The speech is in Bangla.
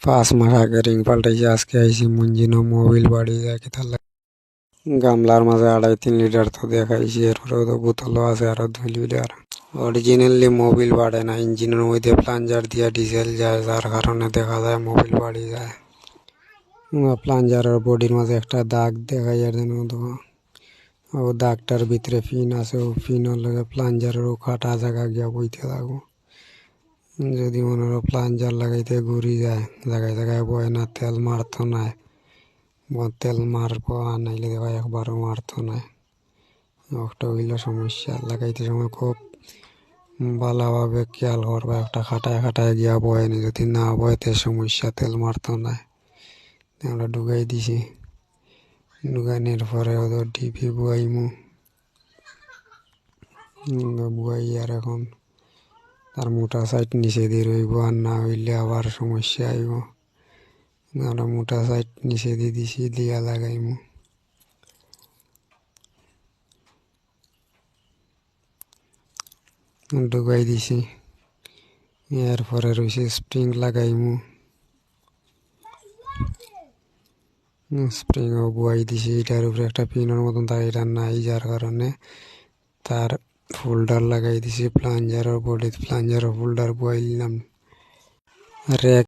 5 মাস আগে রিং পাল্টাইছি, আজকে আইছি মুঞ্জিনো মোবিল বাড়ি যায় কি তাহলে গামলার মাঝে 2.5-3 লিটার তো দেখাইছি, এরপরেও তো বোতলও আছে আরো 2 লিটার। অরিজিনালি মোবিল বাড়ে না, ইঞ্জিনের মধ্যে প্লাঞ্জার দিয়ে ডিজেল যায়, যার কারণে দেখা যায় মোবিল বাড়ি যায়। প্লাঞ্জারের বডির মাঝে একটা দাগ দেখাই আর যেন ও দাগটার ভিতরে ফিন আছে, ও ফিনের লগে প্লাঞ্জারেরও কাটা জায়গা গিয়া বইতে থাকবো। যদি মনে হয় প্লাঞ্জার লাগাইতে ঘুরি যায়, জায়গায় জায়গায় বয় না, তেল মারতো নাই, তেল মারবো আর নাইলে দেখো একবারও মারতো নাই। একটা হইল সমস্যা, লাগাইতে সময় খুব ভালোভাবে খেয়াল করবা, একটা খাটায় খাটায় গিয়া বয় নি, যদি না বয় তে সমস্যা, তেল মারতো নাই। আমরা ঢুকাই দিছি, ঢুকানোর পরে ওদের ডিপি বুয়াইমু, বুয়াই আর এখন তার মোটা সাইড নিচে দিয়ে রইব, আর না হইলে আবার সমস্যা আইব। আমরা মোটা সাইড নিচে দিয়ে দিছি, দিয়া লাগাইমু। ঢুকাই দিছি, এরপরে রয়েছে স্প্রিং লাগাইমু। স্প্রিংও বুয়াই দিছি, এটার উপরে একটা পিনের মতন তার এটা নাই, যার কারণে তার ফোল্ডার লাগাই দিছি প্লাঞ্জারের বডি, প্লাঞ্জারের ফোল্ডার বুয়াই নিলাম। র্যাক